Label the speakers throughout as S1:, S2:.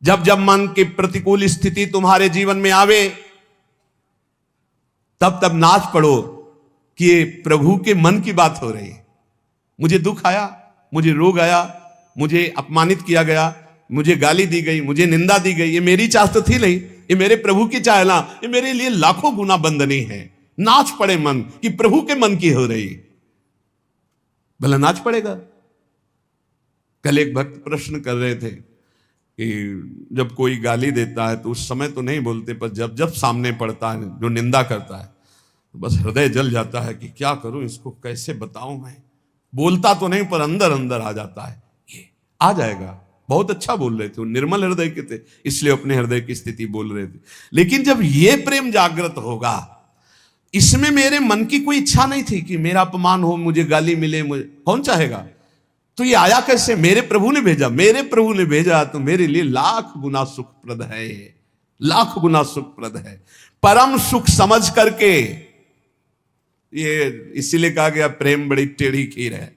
S1: जब जब मन की प्रतिकूल स्थिति तुम्हारे जीवन में आवे, तब तब नाच पड़ो कि ये प्रभु के मन की बात हो रही है। मुझे दुख आया, मुझे रोग आया, मुझे अपमानित किया गया, मुझे गाली दी गई, मुझे निंदा दी गई, ये मेरी चाह तो थी नहीं, ये मेरे प्रभु की चाह ना, ये मेरे लिए लाखों गुना बंदनी है। नाच पड़े मन कि प्रभु के मन की हो रही, भला नाच पड़ेगा। कल एक भक्त प्रश्न कर रहे थे कि जब कोई गाली देता है तो उस समय तो नहीं बोलते, पर जब जब सामने पड़ता है जो निंदा करता है तो बस हृदय जल जाता है कि क्या करूं, इसको कैसे बताऊं। मैं बोलता तो नहीं पर अंदर अंदर आ जाता है, ये आ जाएगा। बहुत अच्छा बोल रहे थे, वो निर्मल हृदय के थे, इसलिए अपने हृदय की स्थिति बोल रहे थे। लेकिन जब ये प्रेम जागृत होगा, इसमें मेरे मन की कोई इच्छा नहीं थी कि मेरा अपमान हो, मुझे गाली मिले, मुझे कौन चाहेगा। तो ये आया कैसे? मेरे प्रभु ने भेजा, मेरे प्रभु ने भेजा तो मेरे लिए लाख गुना सुखप्रद है, लाख गुना सुखप्रद है। परम सुख समझ करके, ये इसीलिए कहा गया प्रेम बड़ी टेढ़ी खीर है।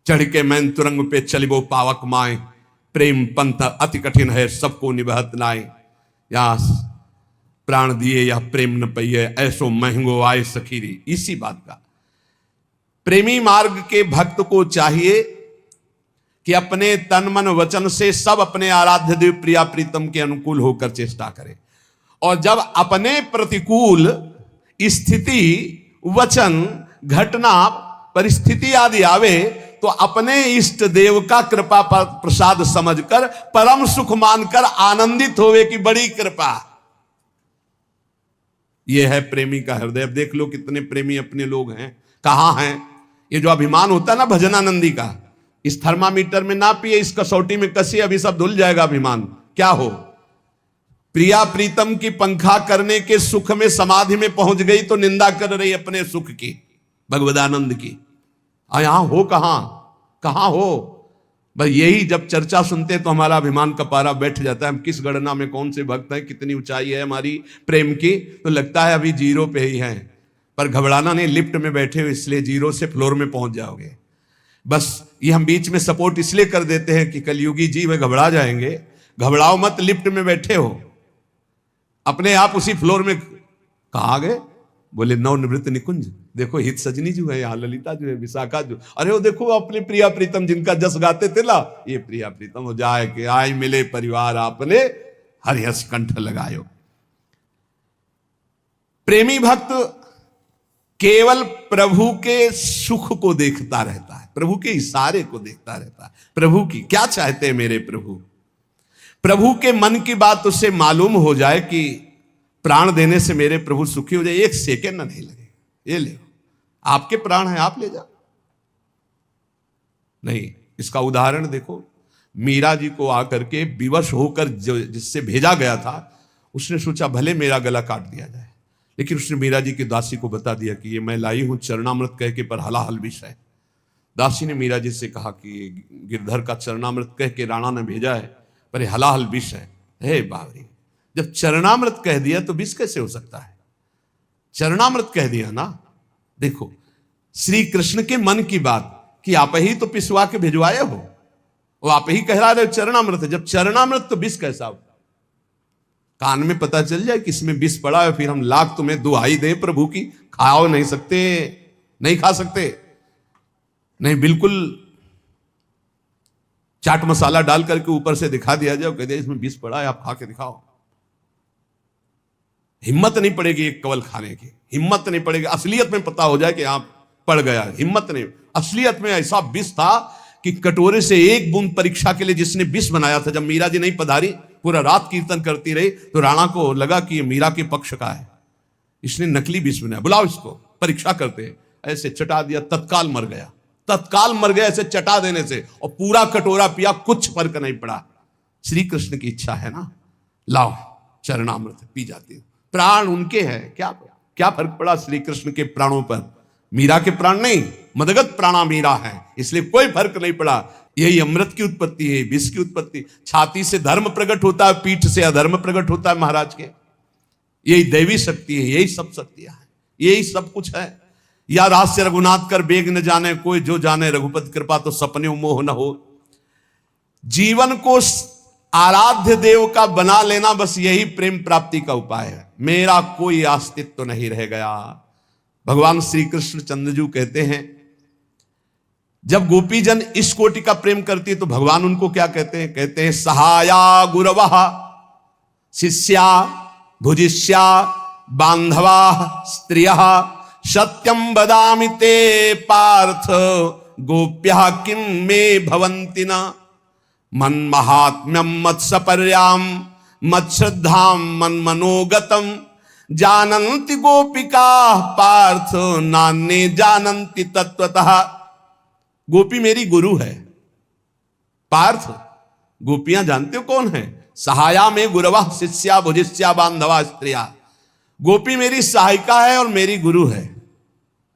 S1: चढ़ के मैन तुरंग पे चलिबो पावक माए, प्रेम पंथ अति कठिन है सबको निभत नाए। या प्राण दिए या प्रेम न पइए, ऐसो महंगो आए सखीरी। इसी बात का प्रेमी मार्ग के भक्त को चाहिए कि अपने तन मन वचन से सब अपने आराध्य देव प्रिया प्रीतम के अनुकूल होकर चेष्टा करे। और जब अपने प्रतिकूल स्थिति, वचन, घटना, परिस्थिति आदि आवे तो अपने इष्ट देव का कृपा प्रसाद समझकर परम सुख मानकर आनंदित होवे कि बड़ी कृपा। यह है प्रेमी का हृदय। अब देख लो कितने प्रेमी अपने लोग हैं, कहां हैं। ये जो अभिमान होता है ना भजनानंदी का, इस थर्मामीटर में ना पिए, इस कसौटी में कसी, अभी सब धुल जाएगा अभिमान। क्या हो, प्रिया प्रीतम की पंखा करने के सुख में समाधि में पहुंच गई तो निंदा कर रही अपने सुख की, भगवदानंद की। यहां हो कहां हो। बस यही जब चर्चा सुनते तो हमारा अभिमान का पारा बैठ जाता है। हम किस गणना में कौन से भक्त हैं, कितनी ऊंचाई है हमारी प्रेम की, तो लगता है अभी जीरो पे ही हैं। पर घबराना नहीं, लिफ्ट में बैठे हो इसलिए जीरो से फ्लोर में पहुंच जाओगे। बस ये हम बीच में सपोर्ट इसलिए कर देते हैं कि कलयुगी जी वे घबरा जाएंगे। घबराओ मत, लिफ्ट में बैठे हो, अपने आप उसी फ्लोर में। कहाँ गए? बोले नवनिवृत्त निकुंज। देखो हित सजनी जो है यहाँ, ललिता जो है, विशाखा जो, अरे वो देखो अपने प्रिया प्रीतम जिनका जस गाते थे ला, ये प्रिया प्रीतम हो जाए कि आए मिले परिवार आपने हरिहस कंठ लगायो। प्रेमी भक्त केवल प्रभु के सुख को देखता रहता है, प्रभु के इशारे को देखता रहता है। प्रभु की क्या चाहते हैं मेरे प्रभु, प्रभु के मन की बात उसे मालूम हो जाए कि प्राण देने से मेरे प्रभु सुखी हो जाए, एक सेकंड नहीं लगे। ये ले आपके प्राण हैं, आप ले जाओ। नहीं, इसका उदाहरण देखो, मीरा जी को आकर के विवश होकर जिससे भेजा गया था, उसने सोचा भले मेरा गला काट दिया जाए, लेकिन उसने मीरा जी की दासी को बता दिया कि ये मैं लाई हूं चरणामृत कह के, पर हलाहल विष है। दासी ने मीरा जी से कहा कि गिरधर का चरणामृत कह के राणा ने भेजा है, पर हलाहल विष है। हे बावरी, जब चरणामृत कह दिया तो विष कैसे हो सकता है? चरणामृत कह दिया ना। देखो श्री कृष्ण के मन की बात कि आप ही तो पिसवा के भिजवाए हो, वो आप ही कह रहे हो चरणामृत है। जब चरणामृत तो विष कैसा हो? कान में पता चल जाए कि इसमें विष पड़ा है, फिर हम लाख तुम्हें दुहाई दें प्रभु की, खाओ नहीं सकते, नहीं खा सकते। नहीं, बिल्कुल चाट मसाला डाल करके ऊपर से दिखा दिया जाए, कह दिया इसमें विष पड़ा है, आप खा के दिखाओ। हिम्मत नहीं पड़ेगी एक कवल खाने की, हिम्मत नहीं पड़ेगी। असलियत में पता हो जाए कि आप पड़ गया, हिम्मत नहीं। असलियत में ऐसा विष था कि कटोरे से एक बूंद परीक्षा के लिए जिसने विष बनाया था, जब मीरा जी नहीं पधारी, पूरा रात कीर्तन करती रही, तो राणा को लगा कि ये मीरा के पक्ष का है, इसने नकली विष बनाया, बुलाओ इसको परीक्षा करते। ऐसे चटा दिया, तत्काल मर गया, तत्काल मर गया ऐसे चटा देने से, और पूरा कटोरा पिया, कुछ फर्क नहीं पड़ा। श्री कृष्ण की इच्छा है ना, लाओ चरणामृत पी जाती हो। प्राण उनके हैं, क्या फर्क पड़ा श्री कृष्ण के प्राणों पर? मीरा के प्राण नहीं, मदगत प्राणा मीरा है, इसलिए कोई फर्क नहीं पड़ा। यही अमृत की उत्पत्ति है, विष की उत्पत्ति। छाती से धर्म प्रकट होता है, पीठ से अधर्म प्रकट होता है महाराज के। यही दैवी शक्ति है, यही सब शक्तियां हैं, यही सब कुछ है। या रहस्य रघुनाथ कर बेग न जाने कोई, जो जाने रघुपति कृपा तो सपने मोह न हो। जीवन को आराध्य देव का बना लेना, बस यही प्रेम प्राप्ति का उपाय है। मेरा कोई अस्तित्व तो नहीं रह गया। भगवान श्री कृष्ण चंद्रजू कहते हैं, जब गोपीजन इस कोटि का प्रेम करती है तो भगवान उनको क्या कहते हैं? कहते हैं सहाया गुरवः शिष्या भुजिष्या बांधवा स्त्रियः सत्यम वदामि ते पार्थ गोप्यः किम मे भवन्ति न मन महात्म्यम मत्सपर्याम मत श्रद्धाम मन मनोगतम जानन्ति गोपिका पार्थ नान्ये जानन्ति तत्वतः। गोपी मेरी गुरु है पार्थ, गोपियां जानते हो कौन है? सहाया में गुरवा शिष्या भुजिष्या बांधवा स्त्रिया। गोपी मेरी सहायिका है और मेरी गुरु है।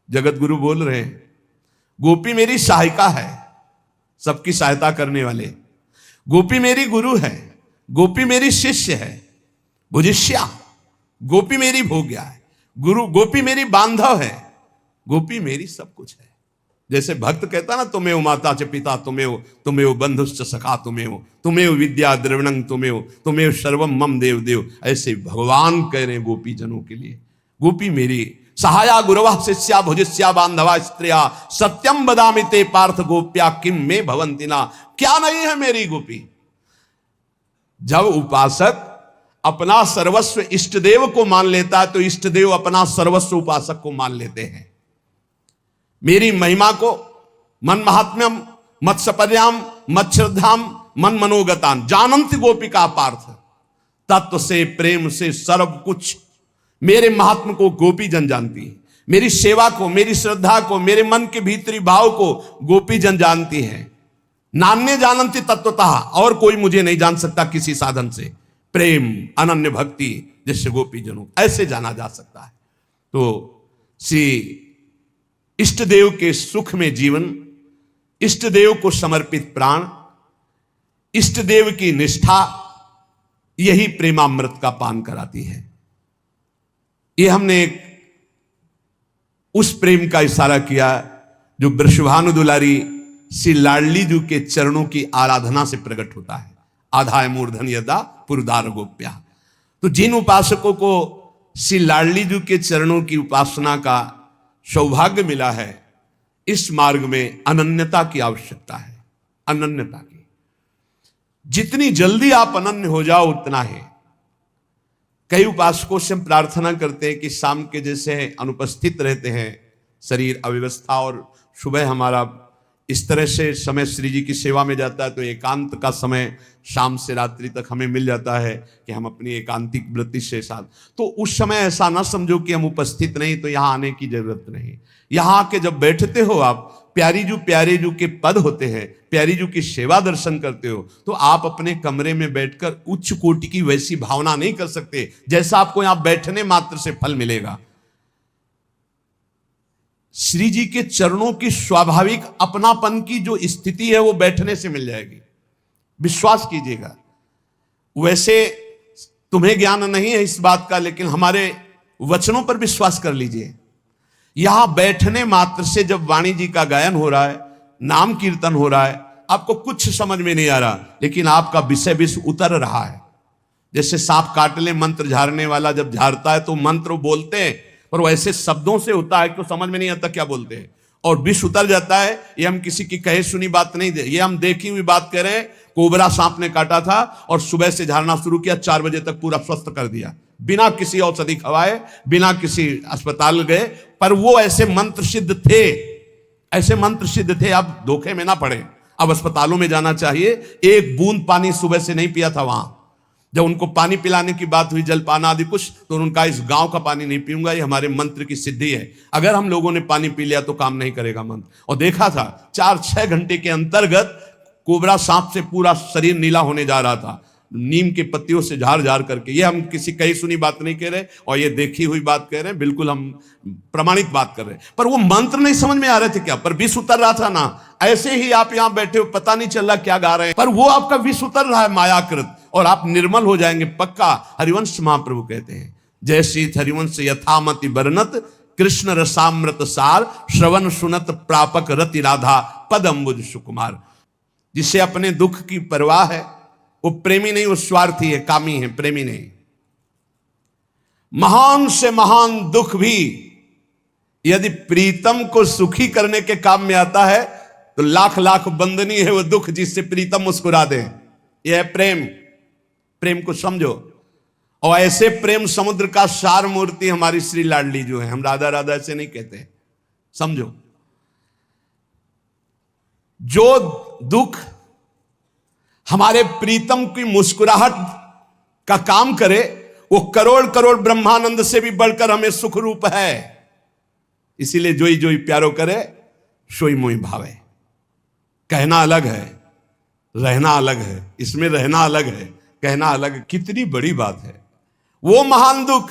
S1: जगत गुरु बोल रहे हैं, गोपी मेरी सहायिका है, सबकी सहायता करने वाले। गोपी मेरी गुरु है, गोपी मेरी शिष्य है। भुजिष्या, गोपी मेरी भोग्या है। गुरु, गोपी मेरी बांधव है। गोपी मेरी सब कुछ है। जैसे भक्त कहता ना, तुम्हें माता च पिता तुम्हें बंधुश्च सखा तुम्हें विद्या द्रविणं तुम्हें सर्वम मम देव देव। ऐसे भगवान कह रहे हैं गोपी जनों के लिए, गोपी मेरी सहाया गुरवा शिष्या भुजिष्या बांधवा स्त्रिया सत्यम वदामि ते पार्थ गोप्या किम में भवन्ति ना। क्या नहीं है मेरी गोपी? जब उपासक अपना सर्वस्व इष्ट देव को मान लेता है तो इष्ट देव अपना सर्वस्व उपासक को मान लेते हैं। मेरी महिमा को मन महात्म्यम मत सपर्याम मत श्रद्धाम मन मनोगतान जानन्ति गोपिका पार्थ। तत्व से प्रेम से सर्व कुछ मेरे महात्म को गोपी जन जानती है। मेरी सेवा को, मेरी श्रद्धा को, मेरे मन के भीतरी भाव को गोपी जन जानती है। नान्य जानन्ति तत्वतः, और कोई मुझे नहीं जान सकता किसी साधन से। प्रेम अनन्य भक्ति जिससे गोपी जनों ऐसे जाना जा सकता है। तो श्री इष्ट देव के सुख में जीवन, इष्ट देव को समर्पित प्राण, इष्ट देव की निष्ठा, यही प्रेमामृत का पान कराती है। ये हमने उस प्रेम का इशारा किया जो वृषभानु दुलारी श्री लाडली जी के चरणों की आराधना से प्रकट होता है। आधाय मूर्धन यदा पुरदार गोप्या। तो जिन उपासकों को श्री लाडली जी के चरणों की उपासना का सौभाग्य मिला है, इस मार्ग में अनन्यता की आवश्यकता है। अनन्यता की, जितनी जल्दी आप अनन्य हो जाओ उतना है। कई उपासकों से हम प्रार्थना करते हैं कि शाम के जैसे अनुपस्थित रहते हैं, शरीर अव्यवस्था, और सुबह हमारा इस तरह से समय श्री जी की सेवा में जाता है, तो एकांत का समय शाम से रात्रि तक हमें मिल जाता है कि हम अपनी एकांतिक वृत्ति से साथ। तो उस समय ऐसा ना समझो कि हम उपस्थित नहीं तो यहाँ आने की जरूरत नहीं। यहाँ आके जब बैठते हो आप, प्यारी जू के पद होते हैं, प्यारी जू की सेवा दर्शन करते हो, तो आप अपने कमरे में बैठकर उच्च कोटि की वैसी भावना नहीं कर सकते जैसा आपको यहाँ बैठने मात्र से फल मिलेगा। श्री जी के चरणों की स्वाभाविक अपनापन की जो स्थिति है वो बैठने से मिल जाएगी, विश्वास कीजिएगा। वैसे तुम्हें ज्ञान नहीं है इस बात का, लेकिन हमारे वचनों पर विश्वास कर लीजिए। यहां बैठने मात्र से जब वाणी जी का गायन हो रहा है, नाम कीर्तन हो रहा है, आपको कुछ समझ में नहीं आ रहा, लेकिन आपका विषय विष उतर रहा है। जैसे सांप काट ले मंत्र झाड़ने वाला जब झाड़ता है तो मंत्र बोलते हैं, पर वैसे शब्दों से होता है तो समझ में नहीं आता क्या बोलते हैं, और विष उतर जाता है। ये हम किसी की कहे सुनी बात नहीं दे, ये हम देखी हुई बात कह रहे हैं। कोबरा सांप ने काटा था और सुबह से झाड़ना शुरू किया, 4 बजे तक पूरा स्वस्थ कर दिया, बिना किसी औषधि खवाए, बिना किसी अस्पताल गए। पर वो ऐसे मंत्र सिद्ध थे, ऐसे मंत्र सिद्ध थे। आप धोखे में ना पड़े, अब अस्पतालों में जाना चाहिए। एक बूंद पानी सुबह से नहीं पिया था वहां। जब उनको पानी पिलाने की बात हुई, जलपान आदि कुछ, तो उनका इस गांव का पानी नहीं पीऊंगा, ये हमारे मंत्र की सिद्धि है। अगर हम लोगों ने पानी पी लिया तो काम नहीं करेगा मंत्र। और देखा था 4-6 घंटे के अंतर्गत कोबरा सांप से पूरा शरीर नीला होने जा रहा था, नीम के पत्तियों से झाड़ झाड़ करके। ये हम किसी कही सुनी बात नहीं कह रहे और ये देखी हुई बात कह रहे हैं, बिल्कुल हम प्रमाणित बात कर रहे हैं। पर वो मंत्र नहीं समझ में आ रहे थे क्या, पर विष उतर रहा था ना। ऐसे ही आप यहां बैठे हो, पता नहीं चल रहा क्या गा रहे हैं, पर वो आपका विष उतर रहा है मायाकृत, और आप निर्मल हो जाएंगे पक्का। हरिवंश महाप्रभु कहते हैं, जय श्री हरिवंश यथामति बरनत कृष्ण रसामृत सार श्रवण सुनत प्रापक रति राधा पद अम्बुज सुकुमार। जिसे अपने दुख की परवाह है, वो प्रेमी नहीं, वो स्वार्थी है, कामी है, प्रेमी नहीं। महान से महान दुख भी यदि प्रीतम को सुखी करने के काम में आता है तो लाख लाख वंदनीय है वो दुख जिससे प्रीतम मुस्कुरा दे। यह है प्रेम। प्रेम को समझो। और ऐसे प्रेम समुद्र का सार मूर्ति हमारी श्री लाडली जो है, हम राधा राधा ऐसे नहीं कहते, समझो। जो दुख हमारे प्रीतम की मुस्कुराहट का काम करे वो करोड़ करोड़ ब्रह्मानंद से भी बढ़कर हमें सुख रूप है। इसीलिए जोई जोई प्यारो करे सोई मोई भावे। कहना अलग है, रहना अलग है। इसमें रहना अलग है, कहना अलग है। कितनी बड़ी बात है। वो महान दुख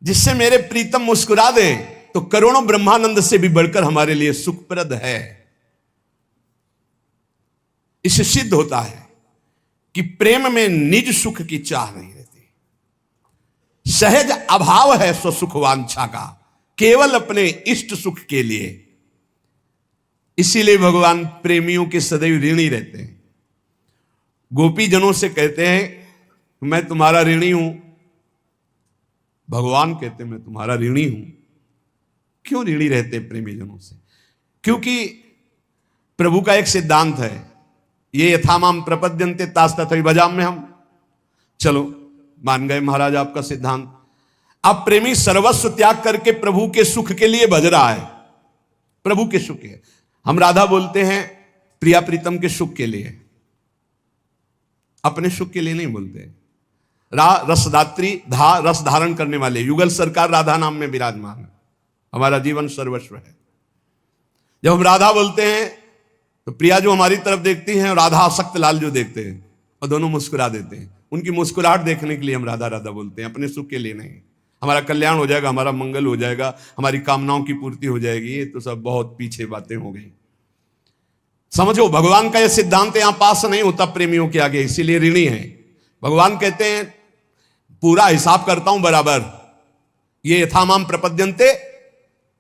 S1: जिससे मेरे प्रीतम मुस्कुरा दे तो करोड़ों ब्रह्मानंद से भी बढ़कर हमारे लिए सुखप्रद है। इससे सिद्ध होता है कि प्रेम में निज सुख की चाह नहीं रहती। सहज अभाव है स्वसुख वांछा का, केवल अपने इष्ट सुख के लिए। इसीलिए भगवान प्रेमियों के सदैव ऋणी रहते हैं। गोपी जनों से कहते हैं मैं तुम्हारा ऋणी हूं। भगवान कहते हैं मैं तुम्हारा ऋणी हूं। क्यों ऋणी रहते हैं प्रेमी जनों से? क्योंकि प्रभु का एक सिद्धांत है, ये यथामाम प्रपद्यन्ते तास तथैव भजाम्यहम् में हम। चलो मान गए महाराज आपका सिद्धांत। अब प्रेमी सर्वस्व त्याग करके प्रभु के सुख के लिए भज रहा है, प्रभु के सुख के। हम राधा बोलते हैं प्रिया प्रीतम के सुख के लिए, अपने सुख के लिए नहीं बोलते। रसदात्री धा रस धारण करने वाले युगल सरकार राधा नाम में विराजमान है, हमारा जीवन सर्वस्व है। जब हम राधा बोलते हैं तो प्रिया जो हमारी तरफ देखती हैं, राधा आसक्त लाल जो देखते हैं, और दोनों मुस्कुरा देते हैं। उनकी मुस्कुराहट देखने के लिए हम राधा राधा बोलते हैं, अपने सुख के लिए नहीं। हमारा कल्याण हो जाएगा, हमारा मंगल हो जाएगा, हमारी कामनाओं की पूर्ति हो जाएगी। ये तो सब बहुत पीछे बातें हो गई। समझो भगवान का यह सिद्धांत यहां पास नहीं होता प्रेमियों के आगे, इसीलिए ऋणी है। भगवान कहते हैं पूरा हिसाब करता हूं बराबर। ये यथामाम प्रपद्यन्ते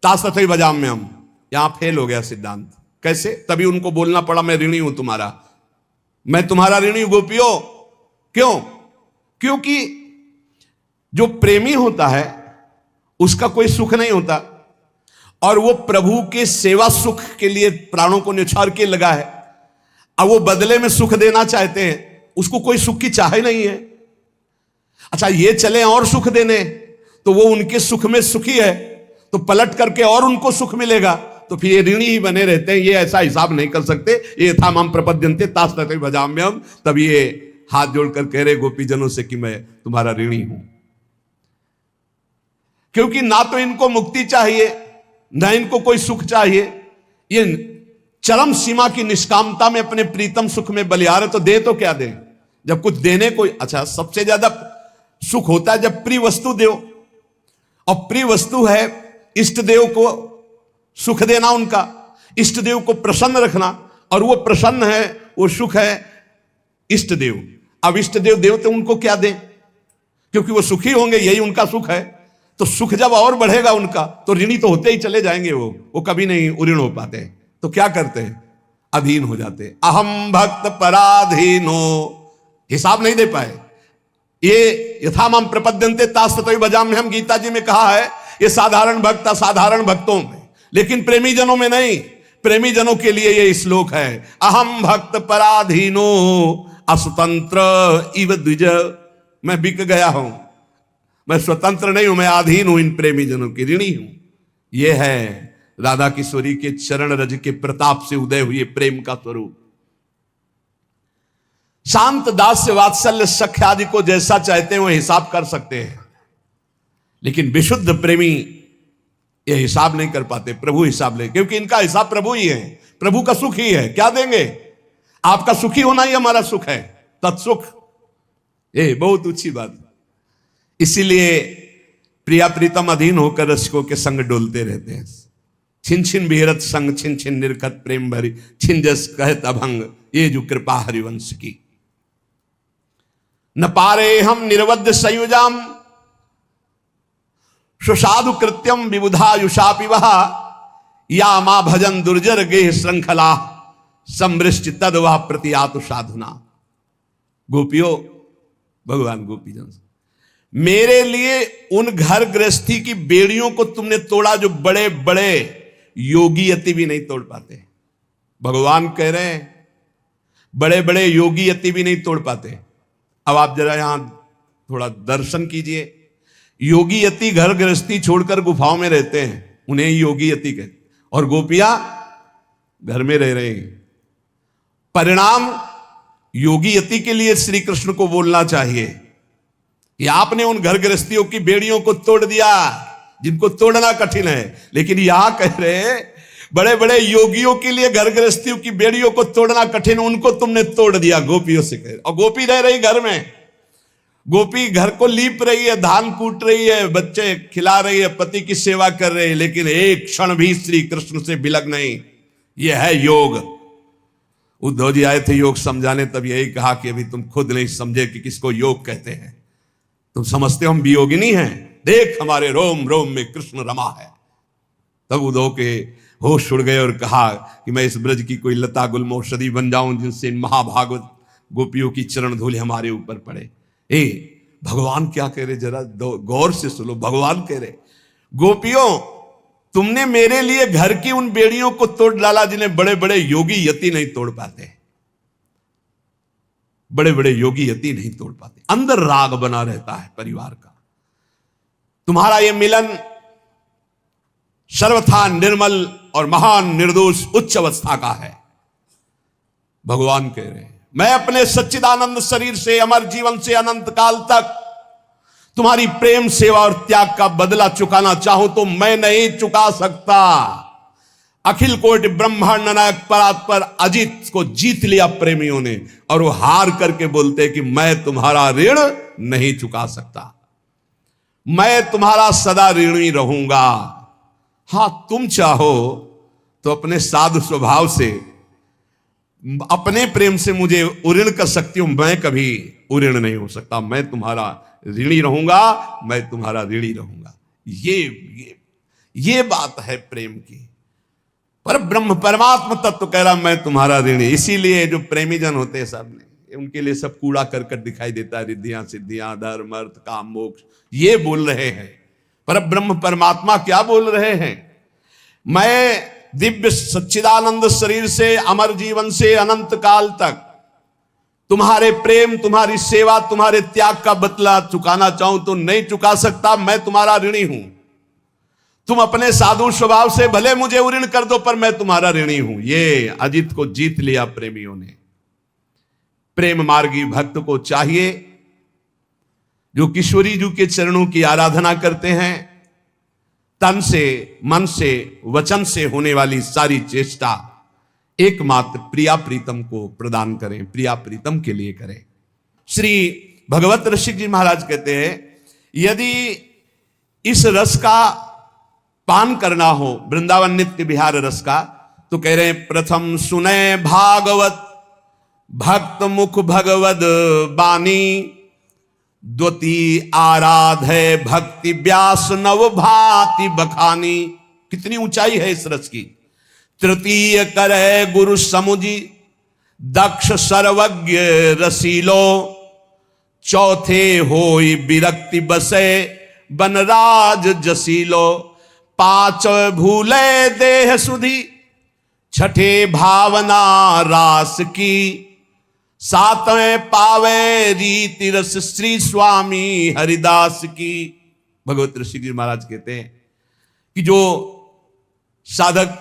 S1: तास तथैव भजाम्यहम्, यहां फेल हो गया सिद्धांत। कैसे? तभी उनको बोलना पड़ा मैं ऋणी हूं तुम्हारा, मैं तुम्हारा ऋणी हूं गोपियों। क्यों? क्योंकि जो प्रेमी होता है उसका कोई सुख नहीं होता, और वो प्रभु के सेवा सुख के लिए प्राणों को न्यौछावर के लगा है। अब वो बदले में सुख देना चाहते हैं, उसको कोई सुख की चाह ही नहीं है। अच्छा ये चले और सुख देने, तो वो उनके सुख में सुखी है, तो पलट करके और उनको सुख मिलेगा, तो फिर ये ऋणी ही बने रहते हैं। ये ऐसा हिसाब नहीं कर सकते। ये यथामाम प्रपद्यन्ते तास तथैव भजाम्यहम्। तब ये हाथ जोड़कर कह रहे गोपी जनों से कि मैं तुम्हारा ऋणी हूं। क्योंकि ना तो इनको मुक्ति चाहिए, ना इनको कोई सुख चाहिए। ये चरम सीमा की निष्कामता में अपने प्रीतम सुख में बलिहार, तो दे तो क्या दे जब कुछ देने को। अच्छा सबसे ज्यादा सुख होता है जब प्रिय वस्तु दो, और प्रिय वस्तु है इष्ट देव को सुख देना, उनका इष्ट देव को प्रसन्न रखना, और वो प्रसन्न है, वो सुख है इष्ट देव। अब इष्ट देव देवते उनको क्या दें? क्योंकि वो सुखी होंगे, यही उनका सुख है। तो सुख जब और बढ़ेगा उनका, तो ऋणी तो होते ही चले जाएंगे। वो कभी नहीं उऋण हो पाते। तो क्या करते हैं? अधीन हो जाते। अहम भक्त पराधीनो, हिसाब नहीं दे पाए। ये यथामाम प्रपद्यन्ते तास तथैव भजाम्यहम् गीता जी में कहा है, ये साधारण भक्त असाधारण भक्तों में, लेकिन प्रेमी जनों में नहीं। प्रेमी जनों के लिए ये श्लोक है, अहम भक्त पराधीनो अस्वतंत्र इव द्विज। मैं बिक गया हूं, मैं स्वतंत्र नहीं हूं, मैं अधीन हूं इन प्रेमी जनों की, ऋणी हूं। यह है राधा किशोरी के चरण रज के प्रताप से उदय हुए प्रेम का स्वरूप। शांत दास्य वात्सल्य सख्य आदि को जैसा चाहते हैं वो हिसाब कर सकते हैं, लेकिन विशुद्ध प्रेमी ये हिसाब नहीं कर पाते। प्रभु हिसाब ले, क्योंकि इनका हिसाब प्रभु ही है, प्रभु का सुख ही है। क्या देंगे? आपका सुखी होना ही हमारा सुख है, तत्सुख। ये बहुत ऊंची बात। इसीलिए प्रिया प्रीतम अधीन होकर रसिकों के संग डोलते रहते हैं। छिन छिन बिहरत संग छिन छिन निरखत प्रेम भरी, छिन जस कहत अभंग ये जो कृपा हरिवंश की। न पारे हम निर्वद्य संयुजाम सुसाधु कृत्यम विबुधायुषापि वह, या मां भजन दुर्जर गेह श्रृंखला समृष्टि तद वह प्रतियातु साधुना। गोपियों, भगवान गोपीजन से, मेरे लिए उन घर गृहस्थी की बेड़ियों को तुमने तोड़ा जो बड़े बड़े योगी यति भी नहीं तोड़ पाते। भगवान कह रहे हैं बड़े बड़े योगी यति भी नहीं तोड़ पाते। अब आप जरा यहां थोड़ा दर्शन कीजिए। योगी यति घर गृहस्थी छोड़कर गुफाओं में रहते हैं, उन्हें योगी यति कहते, और गोपियां घर में रह रहे हैं। परिणाम योगी यति के लिए श्री कृष्ण को बोलना चाहिए कि आपने उन घर गृहस्थियों की बेड़ियों को तोड़ दिया जिनको तोड़ना कठिन है। लेकिन यहां कह रहे हैं बड़े बड़े योगियों के लिए घर गृहस्थियों की बेड़ियों को तोड़ना कठिन, उनको तुमने तोड़ दिया। गोपियों से कह रहे, और गोपी रह रही घर में, गोपी घर को लीप रही है, धान कूट रही है, बच्चे खिला रही है, पति की सेवा कर रही है, लेकिन एक क्षण भी श्री कृष्ण से बिलग नहीं। यह है योग। उद्धव जी आए थे योग समझाने, तब यही कहा कि अभी तुम खुद नहीं समझे कि किसको योग कहते हैं। तुम समझते हो हम वियोगिनी हैं, देख हमारे रोम रोम में कृष्ण रमा है। तब उद्धव के होश उड़ गए और कहा कि मैं इस ब्रज की कोई लता गुलमौषधि बन जाऊं जिनसे महाभागवत गोपियों की चरण धूलि हमारे ऊपर पड़े। भगवान क्या कह रहे, जरा गौर से सुनो। भगवान कह रहे, गोपियों तुमने मेरे लिए घर की उन बेड़ियों को तोड़ डाला जिन्हें बड़े बड़े योगी यति नहीं तोड़ पाते। बड़े बड़े योगी यति नहीं तोड़ पाते। अंदर राग बना रहता है परिवार का। तुम्हारा यह मिलन सर्वथा निर्मल और महान निर्दोष उच्च अवस्था का है। भगवान कह रहे हैं मैं अपने सच्चिदानंद शरीर से, अमर जीवन से अनंत काल तक तुम्हारी प्रेम सेवा और त्याग का बदला चुकाना चाहूं तो मैं नहीं चुका सकता। अखिल कोटि ब्रह्मांड नायक परात्पर अजित को जीत लिया प्रेमियों ने, और वो हार करके बोलते कि मैं तुम्हारा ऋण नहीं चुका सकता, मैं तुम्हारा सदा ऋणी रहूंगा। हां, तुम चाहो तो अपने साधु स्वभाव से, अपने प्रेम से मुझे उऋण कर सकती हूं, मैं कभी उऋण नहीं हो सकता। मैं तुम्हारा ऋणी रहूंगा, मैं तुम्हारा ऋणी रहूंगा। ये बात है प्रेम की। पर ब्रह्म परमात्मा तत्व कह रहा मैं तुम्हारा ऋणी। इसीलिए जो प्रेमी जन होते हैं सब ने, उनके लिए सब कूड़ा करकट दिखाई देता है। रिद्धियां सिद्धियां धर्म अर्थ काम मोक्ष ये बोल रहे हैं, पर ब्रह्म परमात्मा क्या बोल रहे हैं? मैं दिव्य सच्चिदानंद शरीर से, अमर जीवन से अनंत काल तक तुम्हारे प्रेम, तुम्हारी सेवा, तुम्हारे त्याग का बदला चुकाना चाहूं तो नहीं चुका सकता। मैं तुम्हारा ऋणी हूं। तुम अपने साधु स्वभाव से भले मुझे उऋण कर दो, पर मैं तुम्हारा ऋणी हूं। ये अजित को जीत लिया प्रेमियों ने। प्रेम मार्गी भक्त को चाहिए जो किशोरी जी के चरणों की आराधना करते हैं, तन से, मन से, वचन से होने वाली सारी चेष्टा एकमात्र प्रिया प्रीतम को प्रदान करें, प्रिया प्रीतम के लिए करें। श्री भगवत ऋषिक जी महाराज कहते हैं यदि इस रस का पान करना हो, वृंदावन नित्य विहार रस का, तो कह रहे हैं प्रथम सुने भागवत भक्त मुख भगवद बानी, द्वितीय आराधे भक्ति व्यास नव भाति बखानी। कितनी ऊंचाई है इस रस की। तृतीय करे गुरु समुझी दक्ष सर्वज्ञ रसीलो, चौथे होई विरक्ति बसे बनराज जसीलो, पांच भूले देह सुधी छठे भावना रास की, सातवें पावे रीति रस श्री स्वामी हरिदास की। भगवत ऋषि जी महाराज कहते हैं कि जो साधक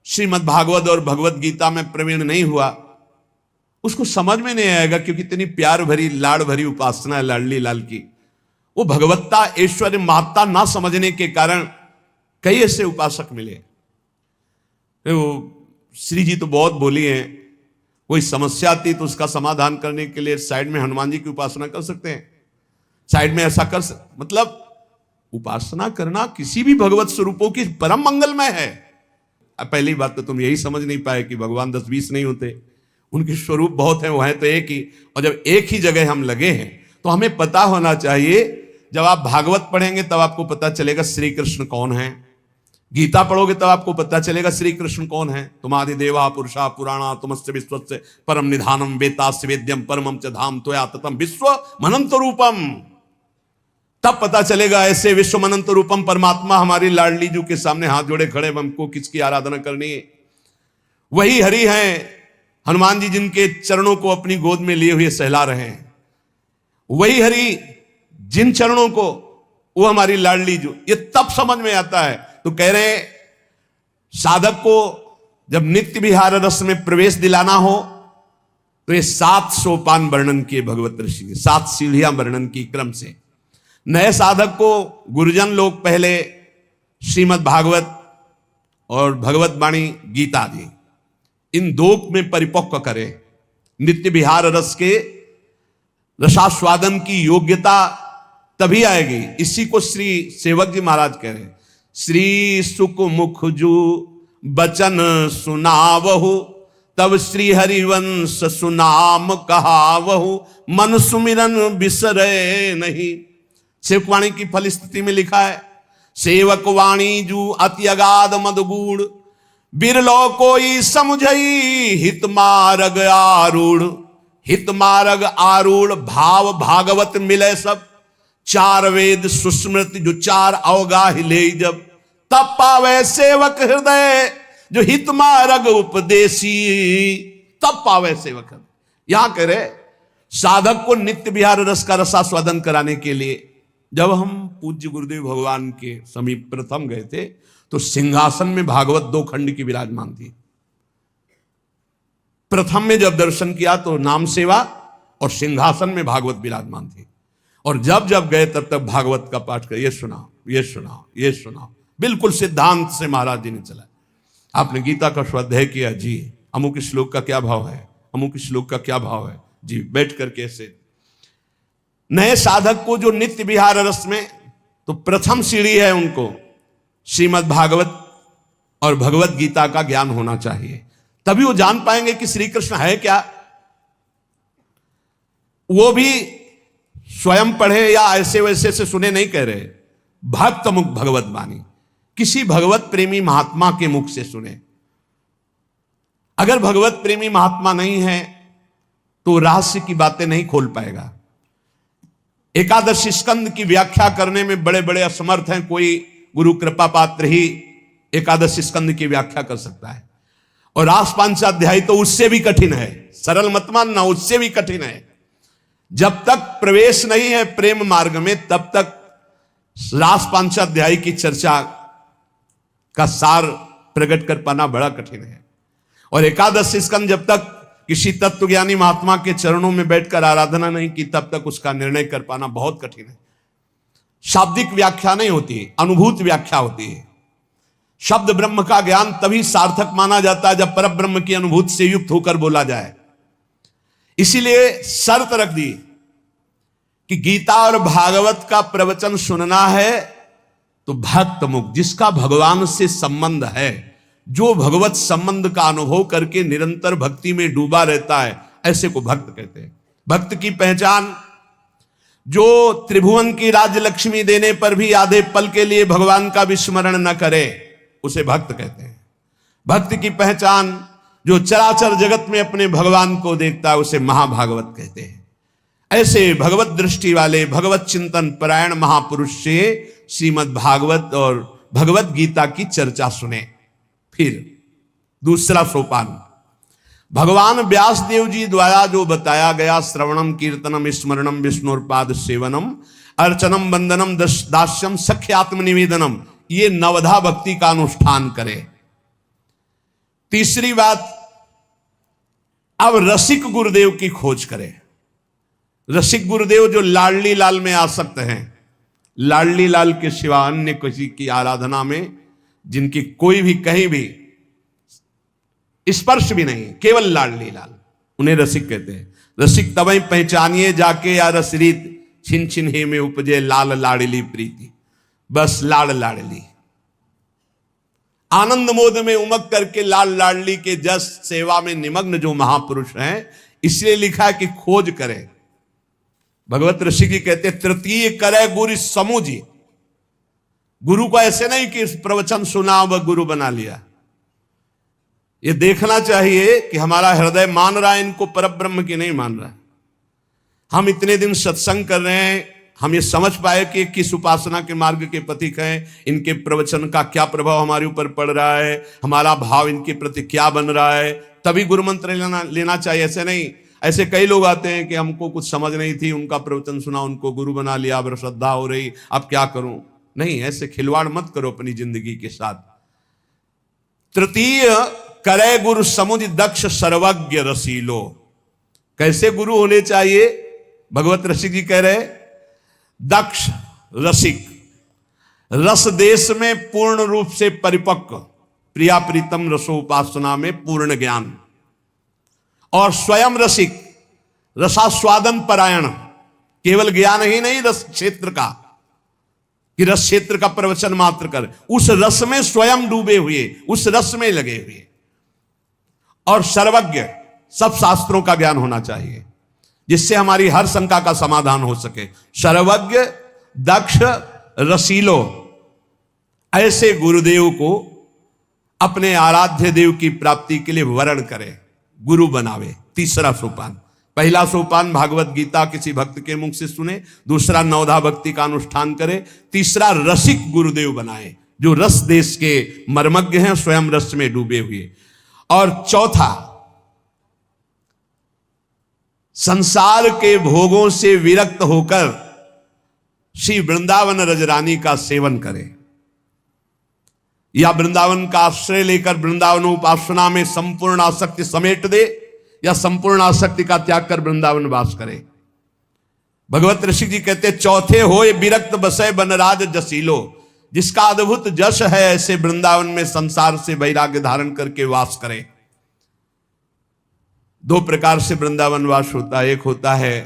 S1: श्रीमद् भागवत और भगवत गीता में प्रवीण नहीं हुआ, उसको समझ में नहीं आएगा, क्योंकि इतनी प्यार भरी लाड़ भरी उपासना है लाडली लाल की। वो भगवत्ता ऐश्वर्य महत्ता ना समझने के कारण कई ऐसे उपासक मिले। श्री जी तो बहुत बोली हैं, कोई समस्या आती तो उसका समाधान करने के लिए साइड में हनुमान जी की उपासना कर सकते हैं, साइड में ऐसा कर मतलब उपासना करना किसी भी भगवत स्वरूपों की परम मंगलमय है। पहली बात तो तुम यही समझ नहीं पाए कि भगवान 10-20 नहीं होते, उनके स्वरूप बहुत हैं, वो हैं तो एक ही। और जब एक ही जगह हम लगे हैं तो हमें पता होना चाहिए, जब आप भागवत पढ़ेंगे तब आपको पता चलेगा श्री कृष्ण कौन है, गीता पढ़ोगे तब आपको पता चलेगा श्री कृष्ण कौन है। तुम्हादि देवा पुरुषा पुराणा तुमस्य विश्वस्य परम निधानम वेतास्य वेद्यम परमम च धाम त्वया ततम विश्व मनंत रूपम। तब पता चलेगा ऐसे विश्व मनंत रूपम परमात्मा हमारी लाडली जू के सामने हाथ जोड़े खड़े, हमको किसकी आराधना करनी है। वही हरि हैं हनुमान जी जिनके चरणों को अपनी गोद में लिए हुए सहला रहे हैं। वही हरि जिन चरणों को वो हमारी लाडली जो, ये तब समझ में आता है। तो कह रहे साधक को जब नित्य विहार रस में प्रवेश दिलाना हो तो ये 7 सोपान वर्णन किए भगवत ऋषि के, 7 सीढ़ियां वर्णन की क्रम से। नए साधक को गुरुजन लोग पहले श्रीमद् भागवत और भगवत वाणी गीता दी, इन 2 में परिपक्व करे। नित्य विहार रस के रसास्वादन की योग्यता तभी आएगी। इसी को श्री सेवक जी महाराज कह रहे हैं, श्री सुख मुख जू बचन सुनावहु तब श्री हरिवंश सुनाम कहावहु मन सुमिरन बिसरे नहीं। सेवक वाणी की फलस्थिति में लिखा है, सेवक वाणी जू अति अगाध मदगूढ़ बिरलो कोई समझई हित मार्ग आरूढ़। हित मार्ग आरूढ़ भाव भागवत मिले सब, 4 वेद सुस्मृति जो 4 अवगाह ले जब। तब पावे सेवक हृदय जो हित मार्ग उपदेशी, तब पावे सेवक हृदय। यहां कह रहे साधक को नित्य विहार रस का रसास्वादन कराने के लिए जब हम पूज्य गुरुदेव भगवान के समीप प्रथम गए थे तो सिंहासन में भागवत 2 खंड की विराजमान थी। प्रथम में जब दर्शन किया तो नाम सेवा और सिंहासन में भागवत विराजमान थी। और जब जब गए तब तक भागवत का पाठ कर, ये सुनाओ ये सुनाओ ये सुनाओ, बिल्कुल सिद्धांत से महाराज जी ने चला। आपने गीता का स्वाध्याय किया जी, अमुक श्लोक का क्या भाव है, अमुक श्लोक का क्या भाव है जी, बैठ करके ऐसे। नए साधक को जो नित्य विहार रस में, तो प्रथम सीढ़ी है उनको श्रीमद् भागवत और भगवत गीता का ज्ञान होना चाहिए, तभी वो जान पाएंगे कि श्री कृष्ण है क्या। वो भी स्वयं पढ़े या ऐसे वैसे से सुने नहीं कह रहे, भक्त मुख भगवत वाणी, किसी भगवत प्रेमी महात्मा के मुख से सुने। अगर भगवत प्रेमी महात्मा नहीं है तो रहस्य की बातें नहीं खोल पाएगा। एकादश स्कंद की व्याख्या करने में बड़े बड़े असमर्थ हैं, कोई गुरु कृपा पात्र ही एकादश स्कंद की व्याख्या कर सकता है। और रास पांचाध्याय तो उससे भी कठिन है, सरल मत मानना, उससे भी कठिन है। जब तक प्रवेश नहीं है प्रेम मार्ग में तब तक रास पांचाध्याय की चर्चा का सार प्रकट कर पाना बड़ा कठिन है। और एकादश स्कंद जब तक किसी तत्वज्ञानी महात्मा के चरणों में बैठकर आराधना नहीं की तब तक उसका निर्णय कर पाना बहुत कठिन है। शाब्दिक व्याख्या नहीं होती, अनुभूत व्याख्या होती है। शब्द ब्रह्म का ज्ञान तभी सार्थक माना जाता है जब परब्रह्म की अनुभूति से युक्त होकर बोला जाए। इसीलिए शर्त रख दी कि गीता और भागवत का प्रवचन सुनना है तो भक्त मुख, जिसका भगवान से संबंध है, जो भगवत संबंध का अनुभव करके निरंतर भक्ति में डूबा रहता है, ऐसे को भक्त कहते हैं। भक्त की पहचान जो त्रिभुवन की राज्य लक्ष्मी देने पर भी आधे पल के लिए भगवान का विस्मरण न करे, उसे भक्त कहते हैं। भक्त की पहचान जो चराचर जगत में अपने भगवान को देखता है, उसे महाभागवत कहते हैं। ऐसे भगवत दृष्टि वाले भगवत चिंतन परायण महापुरुष से श्रीमद् भागवत और भगवत गीता की चर्चा सुने। फिर दूसरा सोपान भगवान व्यास देव जी द्वारा जो बताया गया, श्रवणम कीर्तनम स्मरणम विष्णुपाद सेवनम अर्चनम वंदनम दास्यम सख्यात्म निवेदनम, ये नवधा भक्ति का अनुष्ठान करें। तीसरी बात, अब रसिक गुरुदेव की खोज करें। रसिक गुरुदेव जो लाडली लाल में आसक्त हैं, लाडली लाल के सिवा अन्य किसी की आराधना में जिनकी कोई भी कहीं भी स्पर्श भी नहीं, केवल लाडली लाल, उन्हें रसिक कहते हैं। रसिक तबई पहचानिए जाके या रसरीत छिन छिन हे में उपजे लाल लाडली प्रीति, बस लाड लाडली आनंद मोद में उमग करके लाल लाडली के जस सेवा में निमग्न जो महापुरुष हैं, इसलिए लिखा है कि खोज करें। भगवत ऋषि जी कहते तृतीय करे गुरु समूजी, गुरु को ऐसे नहीं कि प्रवचन सुना व गुरु बना लिया। ये देखना चाहिए कि हमारा हृदय मान रहा है इनको परब्रह्म की नहीं मान रहा। हम इतने दिन सत्संग कर रहे हैं, हम ये समझ पाए कि किस उपासना के मार्ग के पथिक हैं, इनके प्रवचन का क्या प्रभाव हमारे ऊपर पड़ रहा है, हमारा भाव इनके प्रति क्या बन रहा है, तभी गुरु मंत्र लेना चाहिए। ऐसे नहीं, ऐसे कई लोग आते हैं कि हमको कुछ समझ नहीं थी, उनका प्रवचन सुना, उनको गुरु बना लिया, अब श्रद्धा हो रही, अब क्या करूं। नहीं, ऐसे खिलवाड़ मत करो अपनी जिंदगी के साथ। तृतीय, करे गुरु समुझ दक्ष सर्वज्ञ रसीलो। कैसे गुरु होने चाहिए? भगवत रसिक जी कह रहे, दक्ष रसिक, रस देश में पूर्ण रूप से परिपक्व, प्रिया प्रीतम रसोपासना में पूर्ण ज्ञान, और स्वयं रसिक, रसास्वादन परायण, केवल ज्ञान ही नहीं रस क्षेत्र का, कि रस क्षेत्र का प्रवचन मात्र कर, उस रस में स्वयं डूबे हुए, उस रस में लगे हुए, और सर्वज्ञ, सब शास्त्रों का ज्ञान होना चाहिए जिससे हमारी हर शंका का समाधान हो सके। सर्वज्ञ, दक्ष, रसीलो, ऐसे गुरुदेव को अपने आराध्य देव की प्राप्ति के लिए वर्ण करे, गुरु बनावे। तीसरा सोपान, पहला सोपान भागवत गीता किसी भक्त के मुख से सुने, दूसरा नवधा भक्ति का अनुष्ठान करे, तीसरा रसिक गुरुदेव बनाए जो रस देश के मर्मज्ञ हैं, स्वयं रस में डूबे हुए, और चौथा, संसार के भोगों से विरक्त होकर श्री वृंदावन रजरानी का सेवन करे, या वृंदावन का आश्रय लेकर वृंदावन उपासना में संपूर्ण आसक्ति समेट दे, या संपूर्ण आसक्ति का त्याग कर वृंदावन वास करे। भगवत ऋषि जी कहते, चौथे होए विरक्त बसे बनराज जसीलो। जिसका अद्भुत जश है, ऐसे वृंदावन में संसार से वैराग्य धारण करके वास करे। दो प्रकार से वृंदावन वास होता है, एक होता है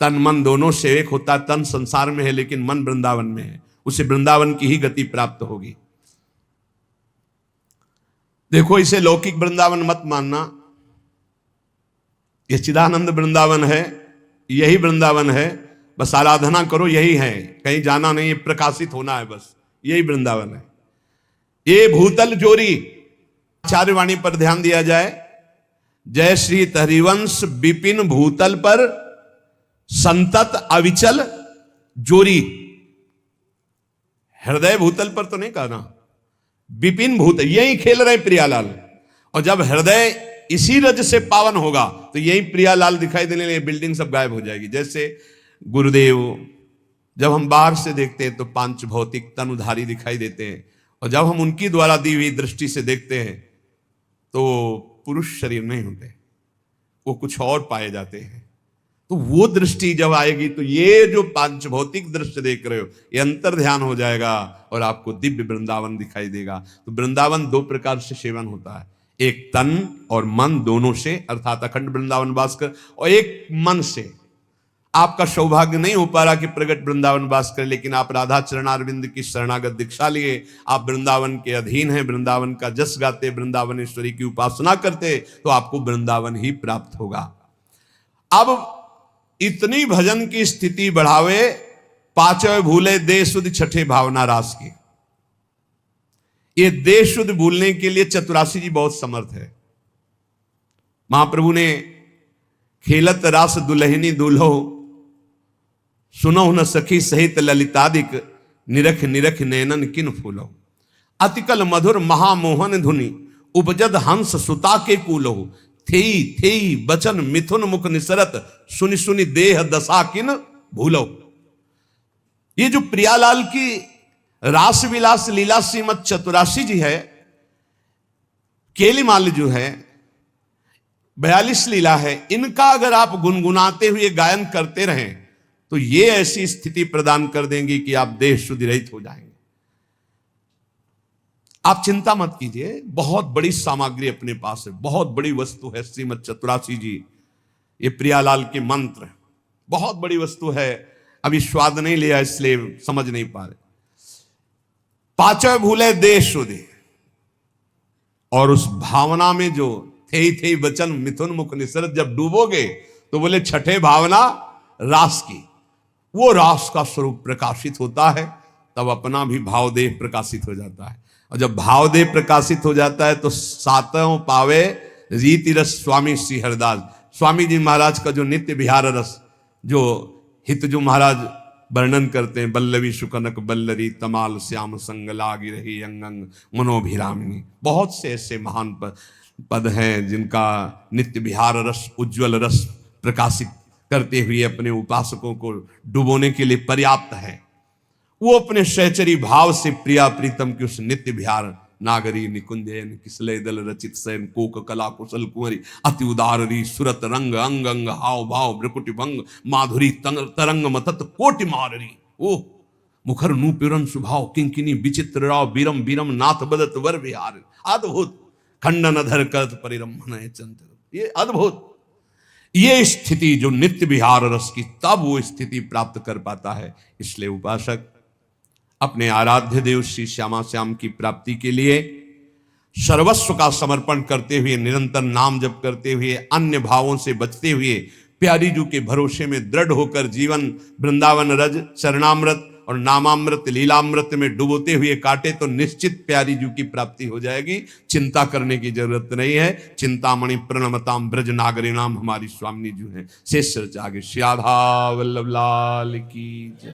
S1: तन मन दोनों से, एक होता है तन संसार में है लेकिन मन वृंदावन में है, उसे वृंदावन की ही गति प्राप्त होगी। देखो, इसे लौकिक वृंदावन मत मानना, ये चिदानंद वृंदावन है, यही वृंदावन है, बस आराधना करो, यही है, कहीं जाना नहीं, प्रकाशित होना है, बस यही वृंदावन है। ये भूतल जोरी, आचार्यवाणी पर ध्यान दिया जाए, जय श्री हरिवंश विपिन भूतल पर संतत अविचल जोरी। हृदय भूतल पर तो नहीं कहना, विपिन भूतल, यही खेल रहे प्रियालाल। और जब हृदय इसी रज से पावन होगा तो यही प्रियालाल दिखाई देने लगे, बिल्डिंग सब गायब हो जाएगी। जैसे गुरुदेव, जब हम बाहर से देखते हैं तो पांच भौतिक तनुधारी दिखाई देते हैं, और जब हम उनकी द्वारा दी हुई दृष्टि से देखते हैं तो पुरुष शरीर नहीं होते, वो कुछ और पाए जाते हैं। तो वो दृष्टि जब आएगी तो ये जो पांच भौतिक दृश्य देख रहे हो, ये अंतर ध्यान हो जाएगा और आपको दिव्य वृंदावन दिखाई देगा। तो वृंदावन दो प्रकार से सेवन होता है, एक तन और मन दोनों से, अर्थात अखंड वृंदावन वास कर, और एक मन से। आपका सौभाग्य नहीं हो पा रहा कि प्रगट वृंदावन वास कर, लेकिन आप राधा चरणारविंद की शरणागत दीक्षा लिए, आप वृंदावन के अधीन हैं, वृंदावन का जस गाते, वृंदावनेश्वरी की उपासना करते, तो आपको वृंदावन ही प्राप्त होगा। अब इतनी भजन की स्थिति बढ़ावे, पांचवें भूले देह शुद्ध, छठे भावना रास की। ये देह शुद्ध भूलने के लिए चतुरासी जी बहुत समर्थ है। महाप्रभु ने खेलत रास दुल्हनी दुल्हो, सुनो न सखी सहित ललितादिक, निरख निरख नैनन किन फूलो, अतिकल मधुर महामोहन धुनि, उपजद हंस सुता के कूलो, थेई थेई बचन मिथुन मुख निसरत, सुनि सुनि देह दशा किन भूलो। ये जो प्रियालाल की रास विलास लीला श्रीमद चतुरासी जी है, केलीमाल जो है 42 लीला है, इनका अगर आप गुनगुनाते हुए गायन करते रहें तो ये ऐसी स्थिति प्रदान कर देंगी कि आप देह शुद्धि रहित हो जाएंगे। आप चिंता मत कीजिए, बहुत बड़ी सामग्री अपने पास है, बहुत बड़ी वस्तु है श्रीमद चतुरासी जी। ये प्रियालाल के मंत्र बहुत बड़ी वस्तु है, अभी स्वाद नहीं लिया इसलिए समझ नहीं पा रहे। पांचवें भूले देह शुद्धि, और उस भावना में जो थे थे बचन मिथुन मुख निसरत जब डूबोगे तो बोले छठे भावना रास की, वो रास का स्वरूप प्रकाशित होता है। तब अपना भी भावदेह प्रकाशित हो जाता है। और जब भावदेह प्रकाशित हो जाता है तो सातों पावे रीति रस स्वामी श्री हरदास। स्वामी जी महाराज का जो नित्य विहार रस, जो हित जो महाराज वर्णन करते हैं, बल्लवी सुकनक बल्लरी तमाल श्याम संग लागी रही अंग अंग मनोभिरामिनी। बहुत से ऐसे महान पद हैं जिनका नित्य विहार रस, उज्ज्वल रस प्रकाशित करते हुए अपने उपासकों को डुबोने के लिए पर्याप्त है। वो अपने सहचरी भाव से प्रिया प्रीतम की उस नित्य विहार नागरी निकुंजयन किसले दल रचित सैन कोक कला कुशल कुंवरी अति उदाररी सुरत रंग अंग अंग हाव भाव ब्रकुटि भंग माधुरी तरंग मतत कोटि माररी। ओह मुखर नूपुरन सुभाव किंकिनी विचित्र राव बीरम बीरम नाथ बदत वर विहार। अद्भुत खंडन अधर करत परिरम्भन चंद्र। ये अद्भुत, ये स्थिति जो नित्य विहार रस की, तब वो स्थिति प्राप्त कर पाता है। इसलिए उपासक अपने आराध्य देव श्री श्यामा श्याम की प्राप्ति के लिए सर्वस्व का समर्पण करते हुए, निरंतर नाम जप करते हुए, अन्य भावों से बचते हुए, प्यारी जू के भरोसे में दृढ़ होकर जीवन वृंदावन रज चरणामृत और नामामृत लीलामृत में डुबोते हुए काटे तो निश्चित प्यारी जू की प्राप्ति हो जाएगी। चिंता करने की जरूरत नहीं है। चिंतामणि प्रणमताम ब्रज नागरी नाम हमारी स्वामिनी जू है। शेष आगे श्री राधा वल्लभ लाल की जय।